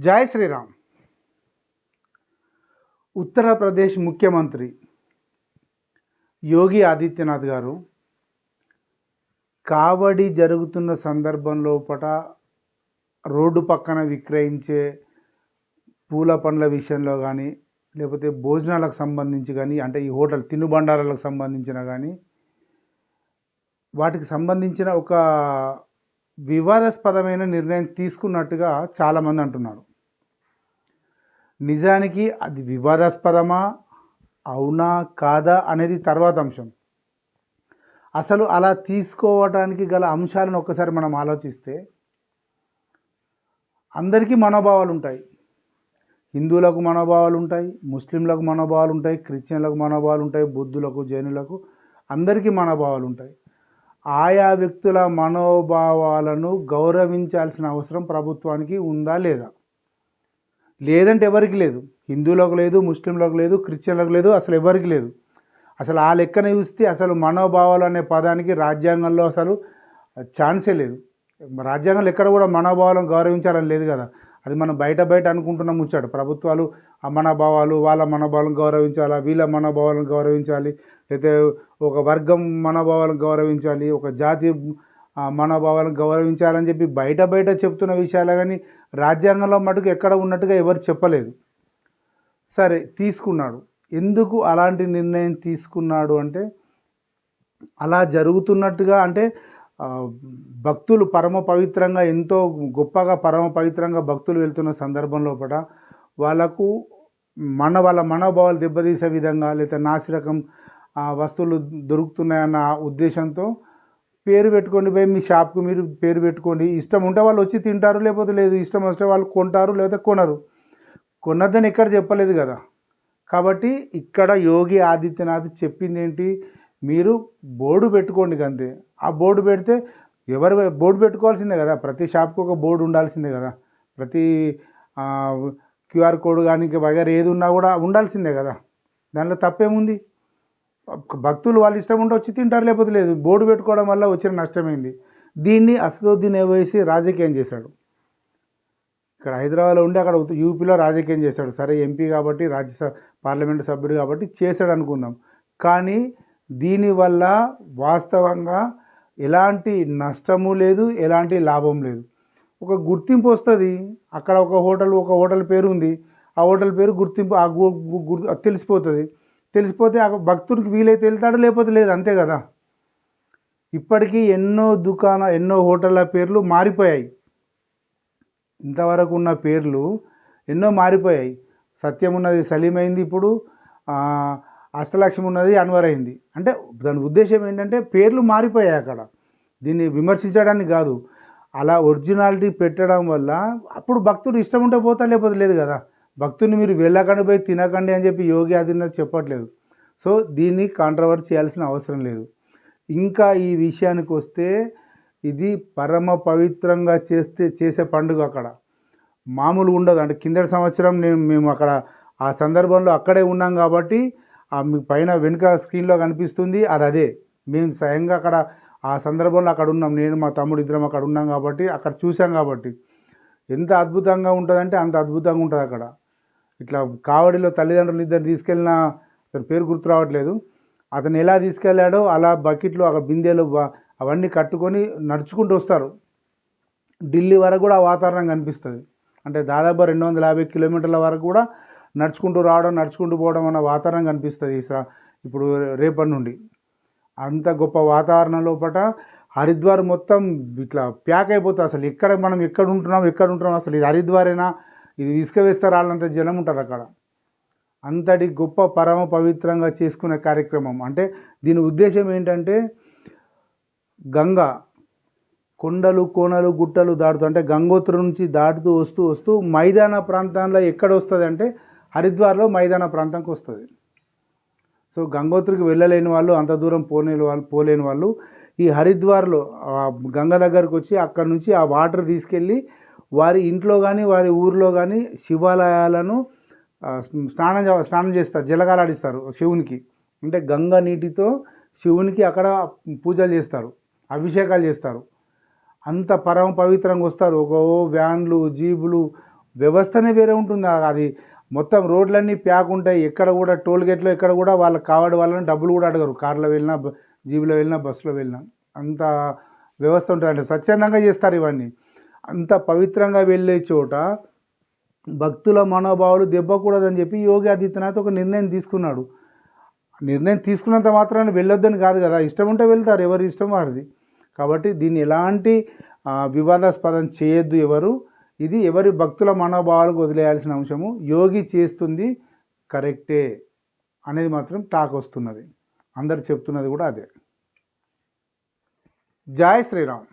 జై శ్రీరామ్. ఉత్తరప్రదేశ్ ముఖ్యమంత్రి యోగి ఆదిత్యనాథ్ గారు కావడి జరుగుతున్న సందర్భంలో రోడ్డు పక్కన విక్రయించే పూల పండ్ల విషయంలో కానీ, లేకపోతే భోజనాలకు సంబంధించి కానీ, అంటే ఈ హోటల్ తినుబండారాలకు సంబంధించిన కానీ, వాటికి సంబంధించిన ఒక వివాదాస్పదమైన నిర్ణయం తీసుకున్నట్టుగా చాలామంది అంటున్నారు. నిజానికి అది వివాదాస్పదమా, అవునా కాదా అనేది తర్వాత అంశం. అసలు అలా తీసుకోవడానికి గల అంశాలను ఒక్కసారి మనం ఆలోచిస్తే అందరికీ మనోభావాలు ఉంటాయి. హిందువులకు మనోభావాలు ఉంటాయి, ముస్లింలకు మనోభావాలు ఉంటాయి, క్రిస్టియన్లకు మనోభావాలు ఉంటాయి, బుద్ధులకు, జైనులకు అందరికీ మనోభావాలు ఉంటాయి. ఆయా వ్యక్తుల మనోభావాలను గౌరవించాల్సిన అవసరం ప్రభుత్వానికి ఉందా లేదా? లేదంటే ఎవరికి లేదు. హిందువులకు లేదు, ముస్లింలకు లేదు, క్రిస్టియన్లకు లేదు, అసలు ఎవరికి లేదు. అసలు ఆ లెక్కన చూస్తే అసలు మనోభావాలు అనే పదానికి రాజ్యాంగంలో అసలు ఛాన్సే లేదు. రాజ్యాంగంలో ఎక్కడ కూడా మనోభావాలను గౌరవించాలని లేదు కదా. అది మనం బయట అనుకుంటున్నాం ముచ్చాడు. ప్రభుత్వాలు ఆ మనోభావాలు, వాళ్ళ మనోభావాలను గౌరవించాలా, వీళ్ళ మనోభావాలను గౌరవించాలి, లేకపోతే ఒక వర్గం మనోభావాలను గౌరవించాలి, ఒక జాతి మనోభావాలను గౌరవించాలని చెప్పి బయట చెప్తున్న విషయాలు కానీ రాజ్యాంగంలో మటుకు ఎక్కడ ఉన్నట్టుగా ఎవరు చెప్పలేదు. సరే, తీసుకున్నాడు. ఎందుకు అలాంటి నిర్ణయం తీసుకున్నాడు అంటే, అలా జరుగుతున్నట్టుగా అంటే భక్తులు పరమ పవిత్రంగా, ఎంతో గొప్పగా పరమ పవిత్రంగా భక్తులు వెళ్తున్న సందర్భంలో వాళ్ళకు వాళ్ళ మనోభావాలు దెబ్బతీసే విధంగా, లేదా నాసిరకం వస్తువులు దొరుకుతున్నాయన్న ఉద్దేశంతో పేరు పెట్టుకోండి పోయి మీ షాప్కి మీరు పేరు పెట్టుకోండి. ఇష్టం ఉంటే వాళ్ళు వచ్చి తింటారు, లేకపోతే లేదు. ఇష్టం వస్తే వాళ్ళు కొంటారు, లేకపోతే కొనరు. కొన్నదని ఎక్కడ చెప్పలేదు కదా. కాబట్టి ఇక్కడ యోగి ఆదిత్యనాథ్ చెప్పింది ఏంటి, మీరు బోర్డు పెట్టుకోండి అంతే. ఆ బోర్డు పెడితే ఎవరు బోర్డు పెట్టుకోవాల్సిందే కదా. ప్రతి షాప్కి ఒక బోర్డు ఉండాల్సిందే కదా. ప్రతి క్యూఆర్ కోడ్ కానీ వగైరా ఏది ఉన్నా కూడా ఉండాల్సిందే కదా. దాంట్లో తప్పేముంది? భక్తులు వాళ్ళు ఇష్టం ఉంటే వచ్చి తింటారు, లేకపోతే లేదు. బోర్డు పెట్టుకోవడం వల్ల వచ్చిన నష్టమైంది. దీన్ని అసదుద్దీన్ ఓవైసీ రాజకీయం చేశాడు. ఇక్కడ హైదరాబాద్లో ఉండి అక్కడ యూపీలో రాజకీయం చేశాడు. సరే, ఎంపీ కాబట్టి, రాజ్యసభ పార్లమెంటు సభ్యుడు కాబట్టి చేశాడు అనుకుందాం. కానీ దీనివల్ల వాస్తవంగా ఎలాంటి నష్టము లేదు, ఎలాంటి లాభం లేదు. ఒక గుర్తింపు వస్తుంది. అక్కడ ఒక హోటల్ పేరు ఉంది. ఆ హోటల్ పేరు గుర్తింపు తెలిసిపోతుంది. తెలిసిపోతే ఆ భక్తుడికి వీలైతే వెళ్తాడు, లేకపోతే లేదు. అంతే కదా. ఇప్పటికీ ఎన్నో హోటళ్ళ పేర్లు మారిపోయాయి. ఇంతవరకు ఉన్న పేర్లు ఎన్నో మారిపోయాయి. సత్యం ఉన్నది సలీం అయింది, ఇప్పుడు అష్టలక్ష్మి ఉన్నది అన్వర్ అయింది. అంటే దాని ఉద్దేశం ఏంటంటే పేర్లు మారిపోయాయి అక్కడ. దీన్ని విమర్శించడానికి కాదు, అలా ఒరిజినాలిటీ పెట్టడం వల్ల అప్పుడు భక్తుడు ఇష్టం ఉంటే పోతా, లేకపోతే లేదు కదా. భక్తుడిని మీరు వెళ్ళకండి, పోయి తినకండి అని చెప్పి యోగి ఆదిత్యనాథ్ చెప్పట్లేదు. సో దీన్ని కాంట్రవర్సీ చేయాల్సిన అవసరం లేదు. ఇంకా ఈ విషయానికి వస్తే, ఇది పరమ పవిత్రంగా చేసే పండుగ. అక్కడ మామూలు ఉండదు. అంటే కిందటి సంవత్సరం మేము అక్కడ ఆ సందర్భంలో అక్కడే ఉన్నాం కాబట్టి మీకు పైన వెనుక స్క్రీన్లో కనిపిస్తుంది అదే. మేము స్వయంగా అక్కడ ఆ సందర్భంలో అక్కడ ఉన్నాం. నేను మా తమ్ముడు ఇద్దరం అక్కడ ఉన్నాం కాబట్టి, అక్కడ చూసాం కాబట్టి ఎంత అద్భుతంగా ఉంటుందంటే అంత అద్భుతంగా ఉంటుంది అక్కడ. ఇట్లా కావడిలో తల్లిదండ్రులు ఇద్దరు తీసుకెళ్ళిన, అతని పేరు గుర్తు రావట్లేదు, అతను ఎలా తీసుకెళ్ళాడో అలా బకెట్లు, అక్కడ బిందెలు అవన్నీ కట్టుకొని నడుచుకుంటూ వస్తారు. ఢిల్లీ వరకు కూడా ఆ వాతావరణం కనిపిస్తుంది. అంటే దాదాపు 250 కిలోమీటర్ల వరకు కూడా నడుచుకుంటూ రావడం, నడుచుకుంటూ పోవడం అన్న వాతావరణం కనిపిస్తుంది ఇప్పుడు రేపటి నుండి. అంత గొప్ప వాతావరణం లోపల హరిద్వార్ మొత్తం ఇట్లా ప్యాక్ అయిపోతుంది. అసలు మనం ఎక్కడ ఉంటున్నాం అసలు ఇది హరిద్వారేనా, ఇది ఇసుక వేస్తే రాళ్ళంత జనం ఉంటారు అక్కడ. అంతటి గొప్ప పరమ పవిత్రంగా చేసుకునే కార్యక్రమం. అంటే దీని ఉద్దేశం ఏంటంటే, గంగా కొండలు, కోనలు, గుట్టలు దాటుతూ, అంటే గంగోత్రి నుంచి దాటుతూ వస్తూ మైదాన ప్రాంతంలో ఎక్కడ వస్తుంది అంటే హరిద్వార్లో మైదాన ప్రాంతంకి వస్తుంది. సో గంగోత్రికి వెళ్ళలేని వాళ్ళు, అంత దూరం పోలేని వాళ్ళు ఈ హరిద్వార్లో గంగ దగ్గరకు వచ్చి అక్కడి నుంచి ఆ వాటర్ తీసుకెళ్ళి వారి ఇంట్లో కానీ వారి ఊరిలో కానీ శివాలయాలను స్నానం చేస్తారు, జలకాలాడిస్తారు శివునికి. అంటే గంగా నీటితో శివునికి అక్కడ పూజలు చేస్తారు, అభిషేకాలు చేస్తారు. అంత పరమ పవిత్రంగా వస్తారు. వ్యాన్లు, జీబులు వ్యవస్థనే వేరే ఉంటుంది. అది మొత్తం రోడ్లన్నీ ప్యాక్ ఉంటాయి. ఎక్కడ కూడా టోల్ గేట్లో ఎక్కడ కూడా వాళ్ళకి కావడి వాళ్ళని డబ్బులు కూడా అడగరు. కార్లో వెళ్ళినా జీబులో వెళ్ళినా బస్సులో వెళ్ళినా అంత వ్యవస్థ ఉంటుంది. అంటే స్వచ్ఛందంగా చేస్తారు ఇవన్నీ. అంత పవిత్రంగా వెళ్ళే చోట భక్తుల మనోభావాలు దెబ్బకూడదని చెప్పి యోగి ఆదిత్యనాథ్ ఒక నిర్ణయం తీసుకున్నాడు. నిర్ణయం తీసుకున్నంత మాత్రాన్ని వెళ్ళొద్దని కాదు కదా, ఇష్టం ఉంటే వెళ్తారు, ఎవరి ఇష్టం వారిది. కాబట్టి దీన్ని ఎలాంటి వివాదాస్పదం చేయొద్దు ఎవరు. ఇది ఎవరి భక్తుల మనోభావాలకు వదిలేయాల్సిన అంశము. యోగి చేస్తుంది కరెక్టే అనేది మాత్రం టాక్ వస్తున్నది. అందరు చెప్తున్నది కూడా అదే. జై శ్రీరామ్.